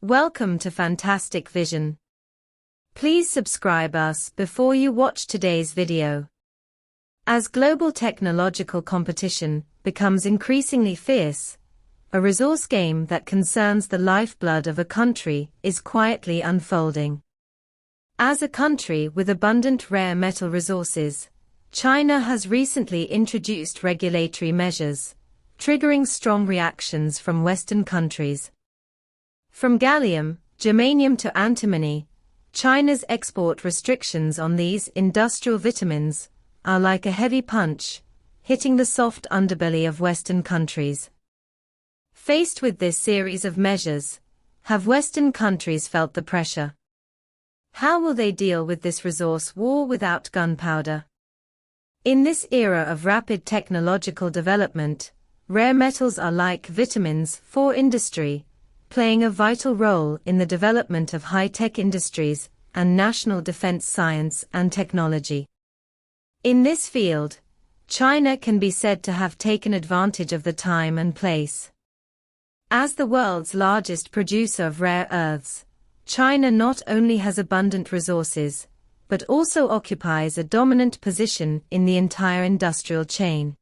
Welcome to Fantastic Vision. Please subscribe us before you watch today's video. As global technological competition becomes increasingly fierce, a resource game that concerns the lifeblood of a country is quietly unfolding. As a country with abundant rare metal resources, China has recently introduced regulatory measures, triggering strong reactions from Western countries. From gallium, germanium to antimony, China's export restrictions on these industrial vitamins are like a heavy punch, hitting the soft underbelly of Western countries. Faced with this series of measures, have Western countries felt the pressure? How will they deal with this resource war without gunpowder? In this era of rapid technological development, rare metals are like vitamins for industry, playing a vital role in the development of high-tech industries and national defense science and technology. In this field, China can be said to have taken advantage of the time and place. As the world's largest producer of rare earths, China not only has abundant resources, but also occupies a dominant position in the entire industrial chain.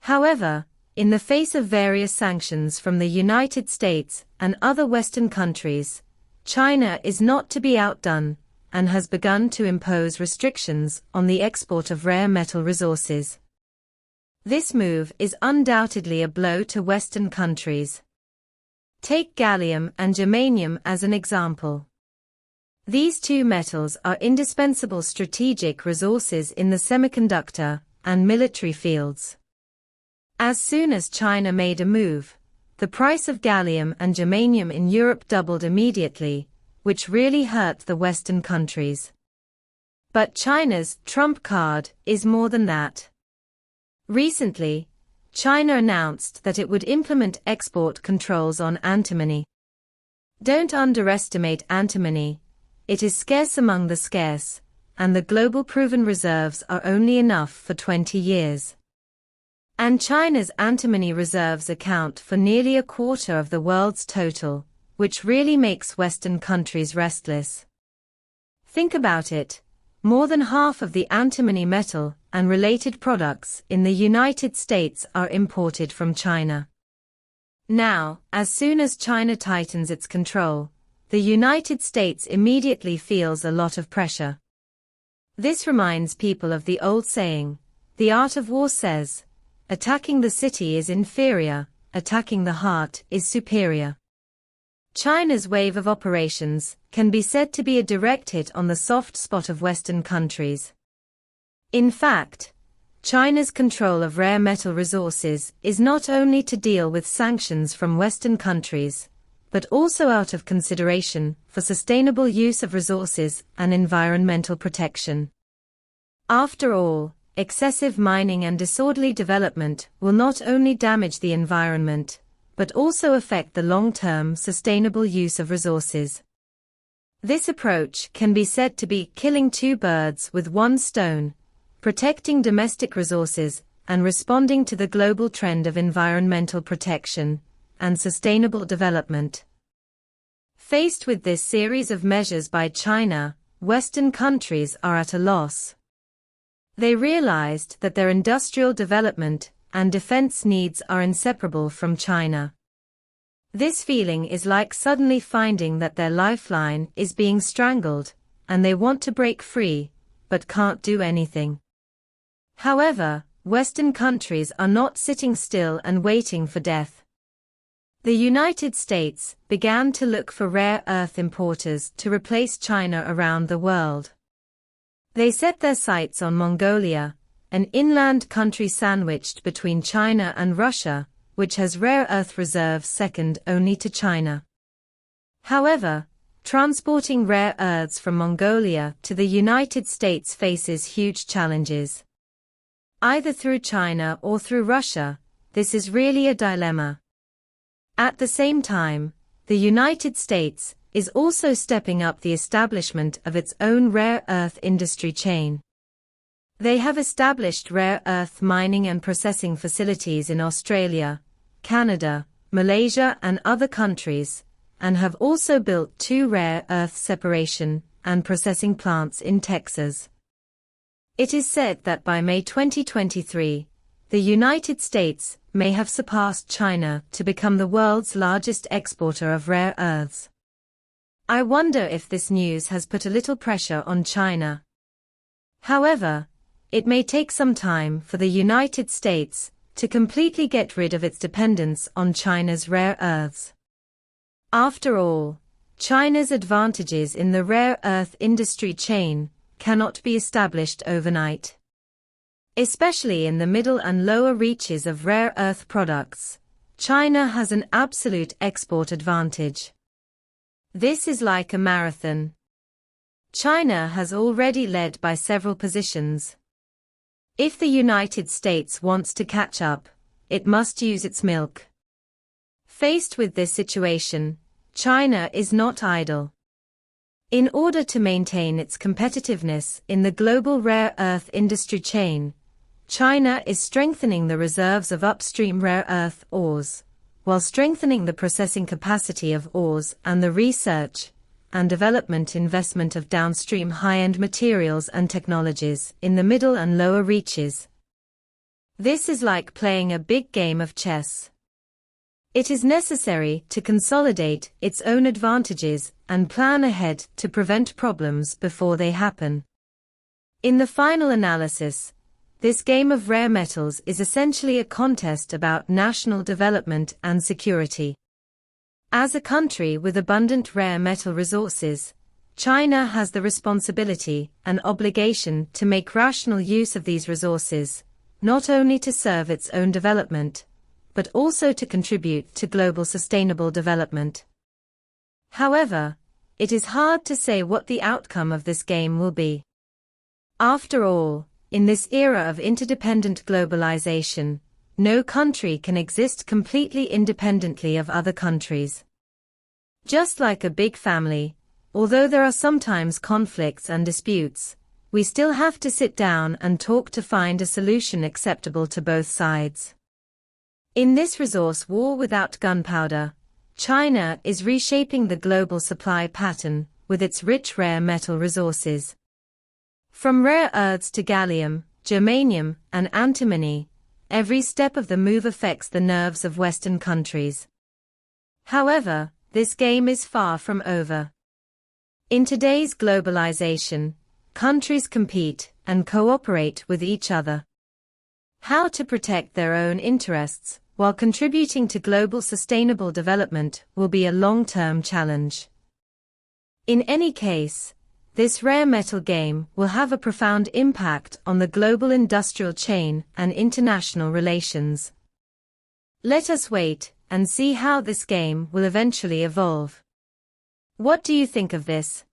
However, in the face of various sanctions from the United States and other Western countries, China is not to be outdone and has begun to impose restrictions on the export of rare metal resources. This move is undoubtedly a blow to Western countries. Take gallium and germanium as an example. These two metals are indispensable strategic resources in the semiconductor and military fields. As soon as China made a move, the price of gallium and germanium in Europe doubled immediately, which really hurt the Western countries. But China's trump card is more than that. Recently, China announced that it would implement export controls on antimony. Don't underestimate antimony, it is scarce among the scarce, and the global proven reserves are only enough for 20 years. And China's antimony reserves account for nearly a quarter of the world's total, which really makes Western countries restless. Think about it, more than half of the antimony metal and related products in the United States are imported from China. Now, as soon as China tightens its control, the United States immediately feels a lot of pressure. This reminds people of the old saying, "The art of war says, attacking the city is inferior, attacking the heart is superior." China's wave of operations can be said to be a direct hit on the soft spot of Western countries. In fact, China's control of rare metal resources is not only to deal with sanctions from Western countries, but also out of consideration for sustainable use of resources and environmental protection. After all, excessive mining and disorderly development will not only damage the environment, but also affect the long-term sustainable use of resources. This approach can be said to be killing two birds with one stone, protecting domestic resources and responding to the global trend of environmental protection and sustainable development. Faced with this series of measures by China, Western countries are at a loss. They realized that their industrial development and defense needs are inseparable from China. This feeling is like suddenly finding that their lifeline is being strangled, and they want to break free, but can't do anything. However, Western countries are not sitting still and waiting for death. The United States began to look for rare earth importers to replace China around the world. They set their sights on Mongolia, an inland country sandwiched between China and Russia, which has rare earth reserves second only to China. However, transporting rare earths from Mongolia to the United States faces huge challenges. Either through China or through Russia, this is really a dilemma. At the same time, the United States is also stepping up the establishment of its own rare earth industry chain. They have established rare earth mining and processing facilities in Australia, Canada, Malaysia and other countries, and have also built 2 rare earth separation and processing plants in Texas. It is said that by May 2023, the United States may have surpassed China to become the world's largest exporter of rare earths. I wonder if this news has put a little pressure on China. However, it may take some time for the United States to completely get rid of its dependence on China's rare earths. After all, China's advantages in the rare earth industry chain cannot be established overnight. Especially in the middle and lower reaches of rare earth products, China has an absolute export advantage. This is like a marathon. China has already led by several positions. If the United States wants to catch up, it must use its milk. Faced with this situation, China is not idle. In order to maintain its competitiveness in the global rare earth industry chain, China is strengthening the reserves of upstream rare earth ores, while strengthening the processing capacity of ores and the research and development investment of downstream high-end materials and technologies in the middle and lower reaches. This is like playing a big game of chess. It is necessary to consolidate its own advantages and plan ahead to prevent problems before they happen. In the final analysis, this game of rare metals is essentially a contest about national development and security. As a country with abundant rare metal resources, China has the responsibility and obligation to make rational use of these resources, not only to serve its own development, but also to contribute to global sustainable development. However, it is hard to say what the outcome of this game will be. After all, in this era of interdependent globalization, no country can exist completely independently of other countries. Just like a big family, although there are sometimes conflicts and disputes, we still have to sit down and talk to find a solution acceptable to both sides. In this resource war without gunpowder, China is reshaping the global supply pattern with its rich rare metal resources. From rare earths to gallium, germanium, and antimony, every step of the move affects the nerves of Western countries. However, this game is far from over. In today's globalization, countries compete and cooperate with each other. How to protect their own interests while contributing to global sustainable development will be a long-term challenge. In any case, this rare metal game will have a profound impact on the global industrial chain and international relations. Let us wait and see how this game will eventually evolve. What do you think of this?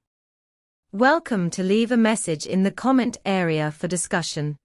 Welcome to leave a message in the comment area for discussion.